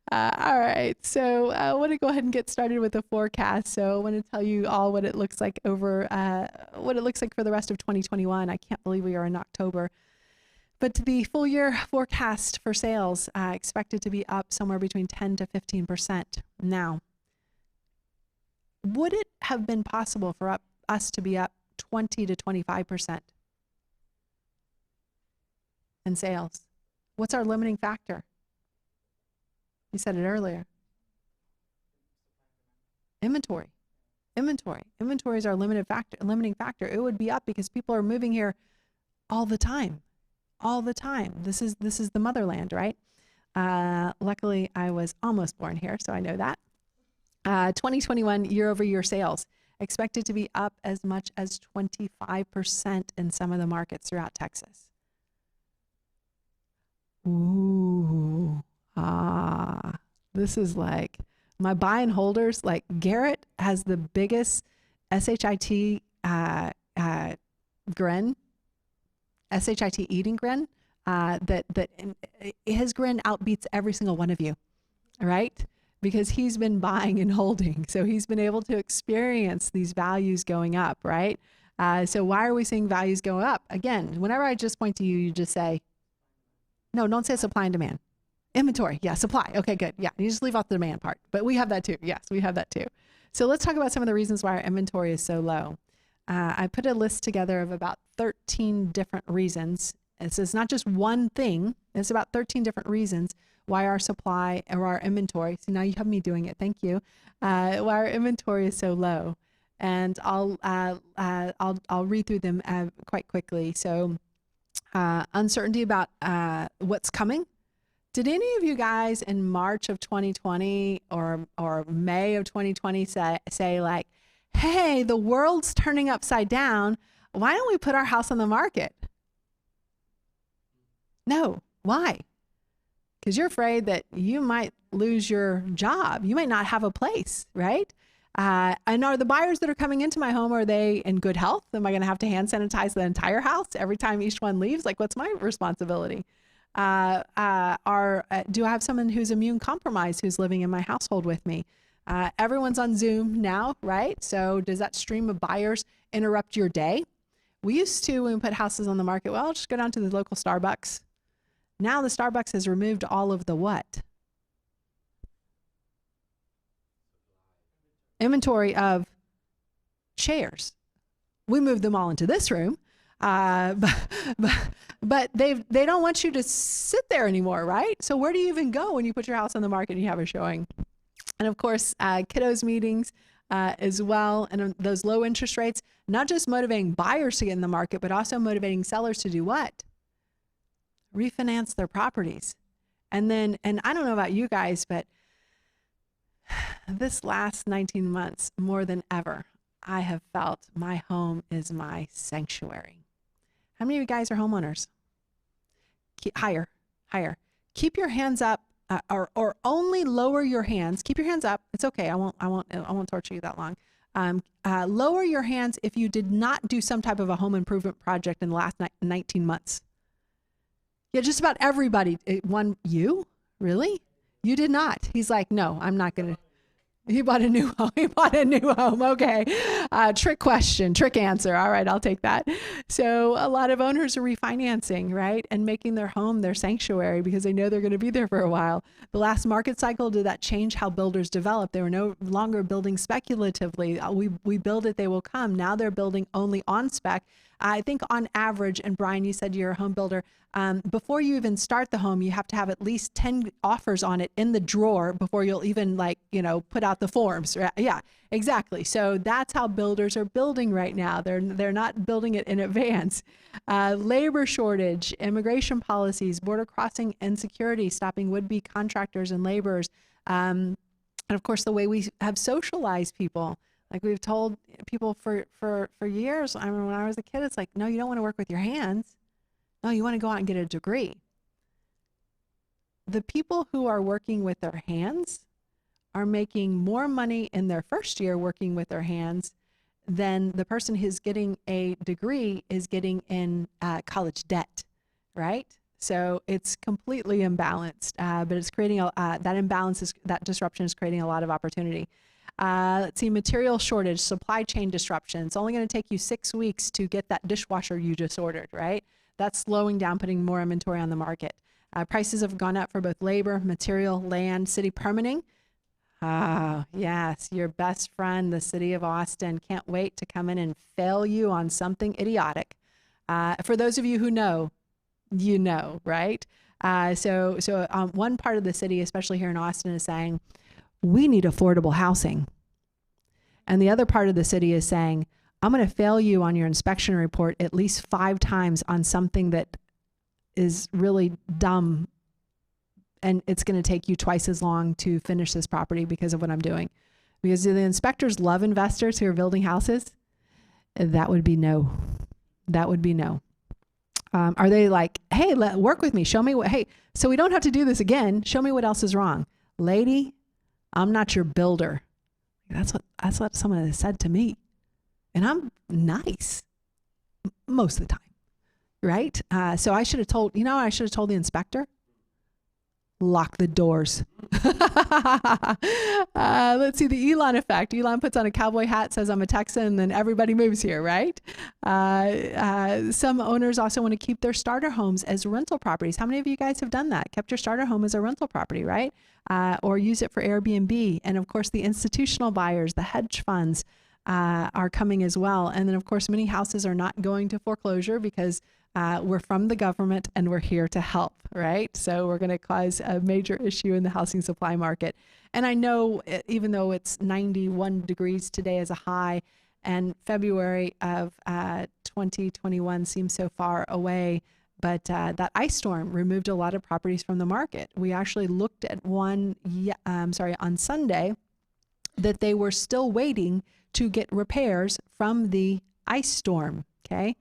All right, so I want to go ahead and get started with the forecast. So I want to tell you all what it looks like what it looks like for the rest of 2021. I can't believe we are in October. But the full year forecast for sales expected to be up somewhere between 10 to 15%. Now, would it have been possible for us to be up 20 to 25% in sales? What's our limiting factor? You said it earlier. Inventory. Inventory is our limiting factor. It would be up because people are moving here all the time. This is the motherland, right? Luckily, I was almost born here, so I know that. 2021 year-over-year sales expected to be up as much as 25% in some of the markets throughout Texas. Ooh. This is like my buy and holders. Like Garrett has the biggest SHIT grin, SHIT eating grin. That his grin outbeats every single one of you, right? Because he's been buying and holding, so he's been able to experience these values going up, right? So why are we seeing values go up? Again, whenever I just point to you, you just say, no, don't say supply and demand. Inventory, yeah, supply. Okay, good. Yeah, you just leave off the demand part, but we have that too. Yes, we have that too. So let's talk about some of the reasons why our inventory is so low. I put a list together of about 13 different reasons. It's not just one thing. It's about 13 different reasons why our supply or our inventory. So now you have me doing it. Thank you. Why our inventory is so low, and I'll read through them quite quickly. So uncertainty about what's coming. Did any of you guys in March of 2020 or May of 2020 say like, hey, the world's turning upside down. Why don't we put our house on the market? No. Why? Because you're afraid that you might lose your job. You might not have a place, right? And are the buyers that are coming into my home, are they in good health? Am I going to have to hand sanitize the entire house every time each one leaves? Like, what's my responsibility? Do I have someone who's immune compromised who's living in my household with me? Everyone's on Zoom now, right? So does that stream of buyers interrupt your day? We used to, when we put houses on the market, well, just go down to the local Starbucks. Now the Starbucks has removed all of the what? Inventory of chairs. We moved them all into this room. But they don't want you to sit there anymore, right? So where do you even go when you put your house on the market and you have a showing? And of course, kiddos meetings as well. And those low interest rates, not just motivating buyers to get in the market, but also motivating sellers to do what? Refinance their properties. And I don't know about you guys, but this last 19 months, more than ever, I have felt my home is my sanctuary. How many of you guys are homeowners? Higher. Keep your hands up, or only lower your hands. Keep your hands up. It's okay. I won't torture you that long. Lower your hands if you did not do some type of a home improvement project in the last 19 months. Yeah, just about everybody. You? Really? You did not. He's like, no, I'm not going to. He bought a new home. Okay. Trick question, trick answer. All right, I'll take that. So a lot of owners are refinancing, right? And making their home their sanctuary because they know they're going to be there for a while. The last market cycle, did that change how builders develop? They were no longer building speculatively. We build it, they will come. Now they're building only on spec. I think on average, and Brian, you said you're a home builder, before you even start the home, you have to have at least 10 offers on it in the drawer before you'll even put out the forms. Right? Yeah, exactly. So that's how builders are building right now. They're not building it in advance. Labor shortage, immigration policies, border crossing insecurity, stopping would-be contractors and laborers. And of course, the way we have socialized people. Like we've told people for years, I remember when I was a kid, it's like, no, you don't want to work with your hands. No, you want to go out and get a degree. The people who are working with their hands are making more money in their first year working with their hands than the person who's getting a degree is getting in college debt, right? So it's completely imbalanced, but it's creating that disruption is creating a lot of opportunity. Let's see, material shortage, supply chain disruption. It's only going to take you 6 weeks to get that dishwasher you just ordered, right? That's slowing down, putting more inventory on the market. Prices have gone up for both labor, material, land, city permitting. Oh, yes, your best friend, the city of Austin, can't wait to come in and fail you on something idiotic. For those of you who know, you know, right? So one part of the city, especially here in Austin, is saying, we need affordable housing. And the other part of the city is saying, I'm going to fail you on your inspection report at least 5 times on something that is really dumb. And it's going to take you twice as long to finish this property because of what I'm doing. Because do the inspectors love investors who are building houses? That would be no. That would be no. Are they like, hey, work with me. Show me what, hey, so we don't have to do this again. Show me what else is wrong. Lady, I'm not your builder. That's what someone has said to me. And I'm nice most of the time, right? So I should have told, I should have told the inspector, lock the doors. Let's see, the Elon effect. Elon puts on a cowboy hat, says I'm a Texan, and then everybody moves here, right? Some owners also want to keep their starter homes as rental properties. How many of you guys have done that? Kept your starter home as a rental property, right? Or use it for Airbnb. And of course, the institutional buyers, the hedge funds, are coming as well. And then of course, many houses are not going to foreclosure because we're from the government and we're here to help, right? So we're going to cause a major issue in the housing supply market. And I know even though it's 91 degrees today as a high and February of 2021 seems so far away, but that ice storm removed a lot of properties from the market. We actually looked at one, on Sunday, that they were still waiting to get repairs from the ice storm, okay?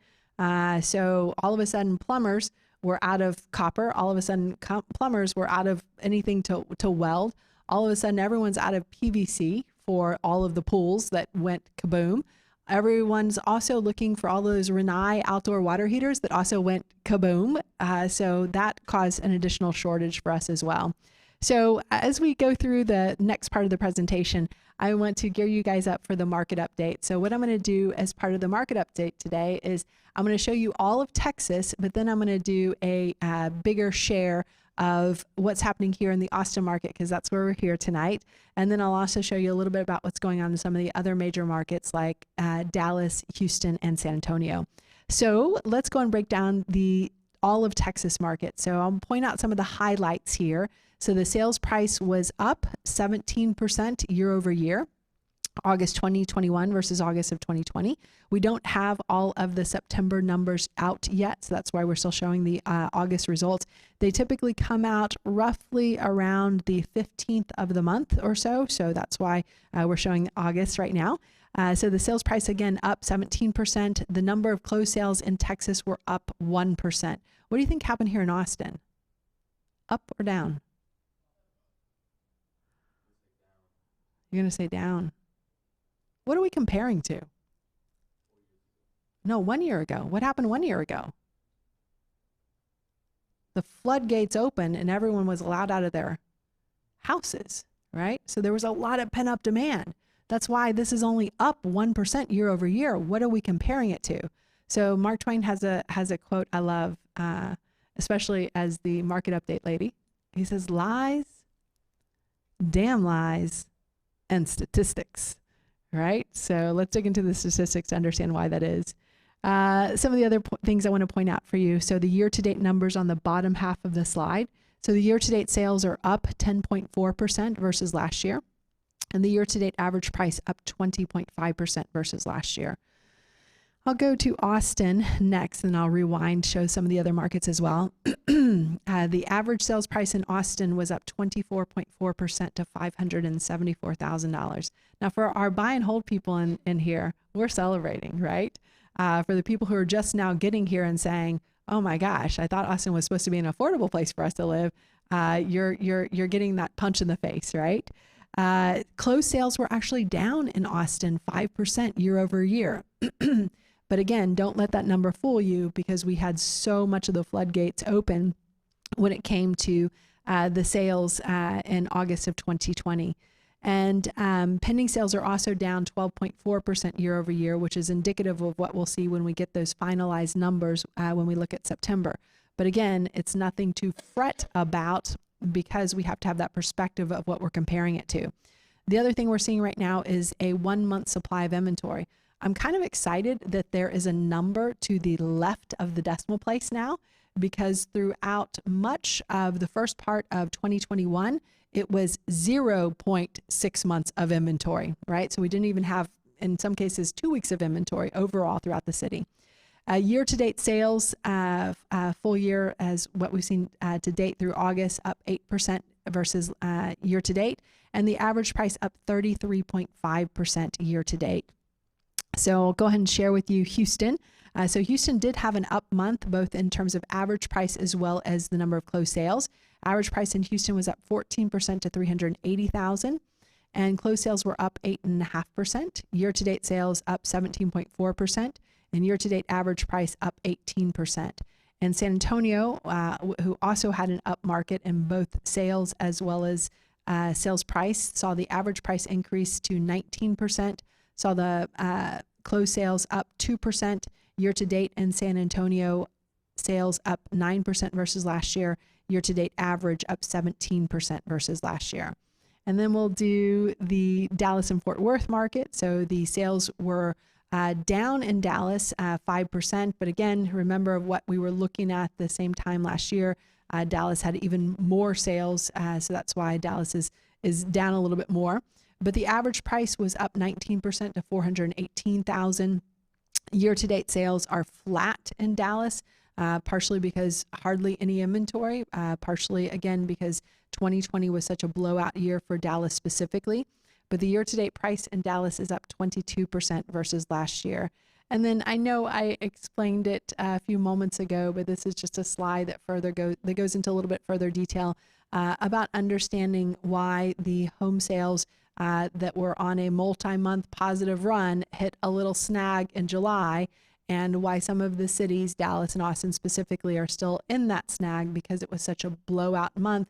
So all of a sudden plumbers were out of copper. All of a sudden plumbers were out of anything to weld. All of a sudden everyone's out of PVC for all of the pools that went kaboom. Everyone's also looking for all those REI outdoor water heaters that also went kaboom. So that caused an additional shortage for us as well. So as we go through the next part of the presentation, I want to gear you guys up for the market update. So what I'm going to do as part of the market update today is I'm going to show you all of Texas, but then I'm going to do a bigger share of what's happening here in the Austin market, because that's where we're here tonight. And then I'll also show you a little bit about what's going on in some of the other major markets like Dallas, Houston, and San Antonio. So let's go and break down all of Texas market. So I'll point out some of the highlights here. So the sales price was up 17% year over year, August 2021 versus August of 2020. We don't have all of the September numbers out yet, so that's why we're still showing the August results. They typically come out roughly around the 15th of the month or so, so that's why we're showing August right now. So the sales price, again, up 17%. The number of closed sales in Texas were up 1%. What do you think happened here in Austin? Up or down? You're going to say down. What are we comparing to? No, 1 year ago. What happened 1 year ago? The floodgates opened and everyone was allowed out of their houses, right? So there was a lot of pent-up demand. That's why this is only up 1% year over year. What are we comparing it to? So Mark Twain has a quote I love, especially as the market update lady. He says, lies, damn lies, and statistics, right? So let's dig into the statistics to understand why that is. Some of the other things I want to point out for you. So the year-to-date numbers on the bottom half of the slide. So the year-to-date sales are up 10.4% versus last year. And the year-to-date average price up 20.5% versus last year. I'll go to Austin next, and I'll rewind, show some of the other markets as well. The average sales price in Austin was up 24.4% to $574,000. Now, for our buy and hold people in here, we're celebrating, right? For the people who are just now getting here and saying, "Oh my gosh, I thought Austin was supposed to be an affordable place for us to live," you're getting that punch in the face, right? Closed sales were actually down in Austin 5% year over year. But again, don't let that number fool you, because we had so much of the floodgates open when it came to the sales in August of 2020. And pending sales are also down 12.4% year over year, which is indicative of what we'll see when we get those finalized numbers when we look at September. But again, it's nothing to fret about because we have to have that perspective of what we're comparing it to. The other thing we're seeing right now is a 1 month supply of inventory. I'm kind of excited that there is a number to the left of the decimal place now, because throughout much of the first part of 2021, it was 0.6 months of inventory, right? So we didn't even have, in some cases, 2 weeks of inventory overall throughout the city. Year-to-date sales, full year as what we've seen to date through August, up 8% versus year-to-date, and the average price up 33.5% year-to-date. So I'll go ahead and share with you Houston. So Houston did have an up month, both in terms of average price as well as the number of closed sales. Average price in Houston was up 14% to $380,000, and closed sales were up 8.5%. Year-to-date sales up 17.4%, and year-to-date average price up 18%. And San Antonio, who also had an up market in both sales as well as sales price, saw the average price increase to 19%, saw the closed sales up 2%. Year-to-date in San Antonio, sales up 9% versus last year. Year-to-date average up 17% versus last year. And then we'll do the Dallas and Fort Worth market. So the sales were down in Dallas 5%. But again, remember what we were looking at the same time last year. Dallas had even more sales. So that's why Dallas is down a little bit more. But the average price was up 19% to $418,000. Year-to-date sales are flat in Dallas, partially because hardly any inventory, partially, again, because 2020 was such a blowout year for Dallas specifically. But the year-to-date price in Dallas is up 22% versus last year. And then I know I explained it a few moments ago, but this is just a slide that goes into a little bit further detail about understanding why the home sales that were on a multi-month positive run hit a little snag in July, and why some of the cities, Dallas and Austin specifically, are still in that snag because it was such a blowout month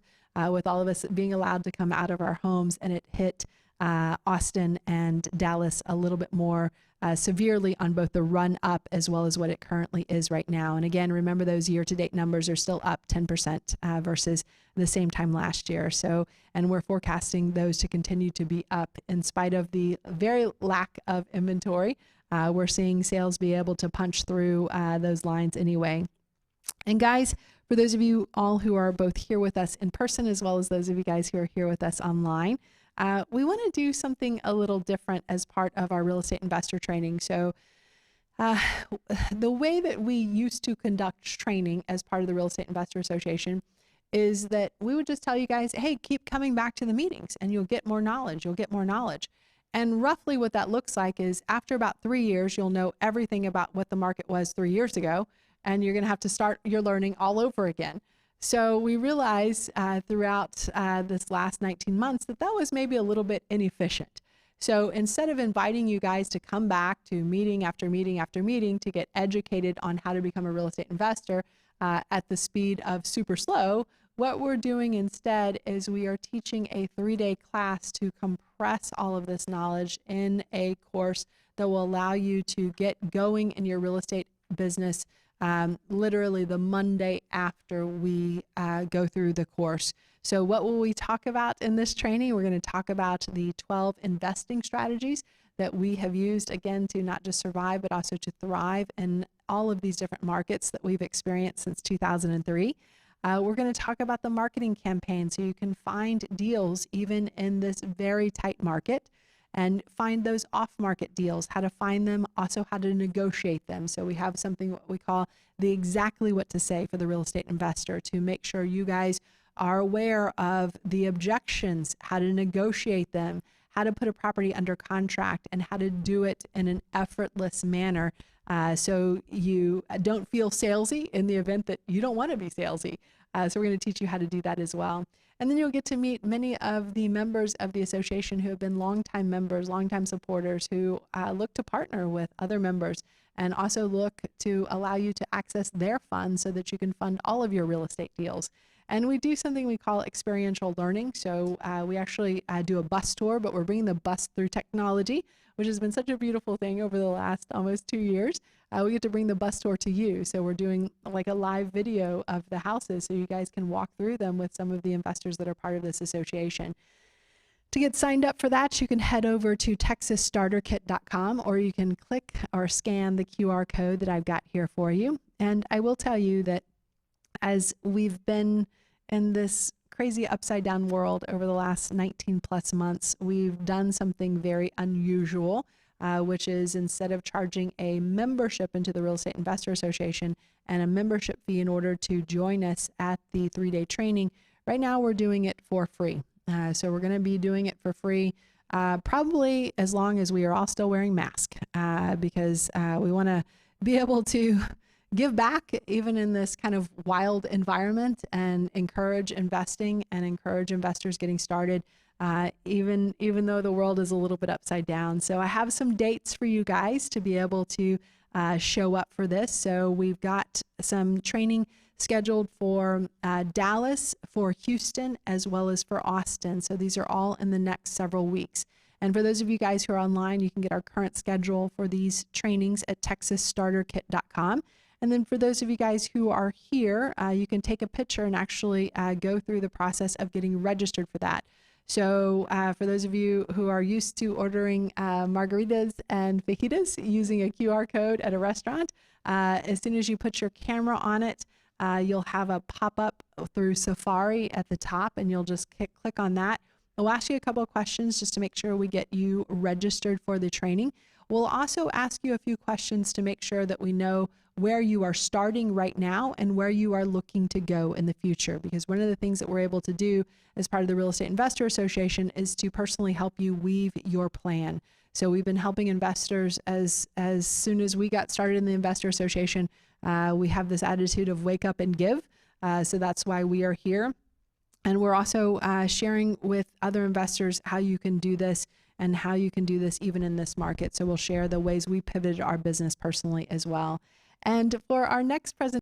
with all of us being allowed to come out of our homes, and it hit Austin and Dallas a little bit more severely on both the run up as well as what it currently is right now. And again, remember those year-to-date numbers are still up 10% versus the same time last year. So, and we're forecasting those to continue to be up in spite of the very lack of inventory. We're seeing sales be able to punch through those lines anyway. And guys, for those of you all who are both here with us in person, as well as those of you guys who are here with us online, we want to do something a little different as part of our real estate investor training. So the way that we used to conduct training as part of the Real Estate Investor Association is that we would just tell you guys, hey, keep coming back to the meetings and you'll get more knowledge. You'll get more knowledge. And roughly what that looks like is after about 3 years, you'll know everything about what the market was 3 years ago, and you're going to have to start your learning all over again. So we realized throughout this last 19 months that was maybe a little bit inefficient. So instead of inviting you guys to come back to meeting after meeting after meeting to get educated on how to become a real estate investor at the speed of super slow, what we're doing instead is we are teaching a 3-day class to compress all of this knowledge in a course that will allow you to get going in your real estate business literally the Monday after we go through the course. So what will we talk about in this training? We're going to talk about the 12 investing strategies that we have used, again, to not just survive, but also to thrive in all of these different markets that we've experienced since 2003. We're going to talk about the marketing campaign so you can find deals even in this very tight market, and find those off-market deals, how to find them, also how to negotiate them. So we have something what we call the exactly what to say for the real estate investor to make sure you guys are aware of the objections, how to negotiate them, how to put a property under contract, and how to do it in an effortless manner so you don't feel salesy in the event that you don't want to be salesy. So we're going to teach you how to do that as well. And then you'll get to meet many of the members of the association who have been longtime members, longtime supporters who look to partner with other members and also look to allow you to access their funds so that you can fund all of your real estate deals. And we do something we call experiential learning. So we actually do a bus tour, but we're bringing the bus through technology, which has been such a beautiful thing over the last almost 2 years. We get to bring the bus tour to you. So we're doing like a live video of the houses so you guys can walk through them with some of the investors that are part of this association. To get signed up for that, you can head over to texasstarterkit.com, or you can click or scan the QR code that I've got here for you. And I will tell you that as we've been in this crazy upside down world over the last 19 plus months, we've done something very unusual, which is instead of charging a membership into the Real Estate Investor Association and a membership fee in order to join us at the 3-day training, right now we're doing it for free. So we're going to be doing it for free, probably as long as we are all still wearing masks, because we want to be able to give back even in this kind of wild environment and encourage investing and encourage investors getting started, even though the world is a little bit upside down. So I have some dates for you guys to be able to show up for this. So we've got some training scheduled for Dallas, for Houston, as well as for Austin. So these are all in the next several weeks. And for those of you guys who are online, you can get our current schedule for these trainings at texasstarterkit.com. And then for those of you guys who are here, you can take a picture and actually go through the process of getting registered for that. So for those of you who are used to ordering margaritas and fajitas using a QR code at a restaurant, as soon as you put your camera on it, you'll have a pop-up through Safari at the top, and you'll just click on that. We'll ask you a couple of questions just to make sure we get you registered for the training. We'll also ask you a few questions to make sure that we know where you are starting right now and where you are looking to go in the future. Because one of the things that we're able to do as part of the Real Estate Investor Association is to personally help you weave your plan. So we've been helping investors as soon as we got started in the Investor Association. We have this attitude of wake up and give. So that's why we are here. And we're also sharing with other investors how you can do this and how you can do this even in this market. So we'll share the ways we pivoted our business personally as well. And for our next presentation,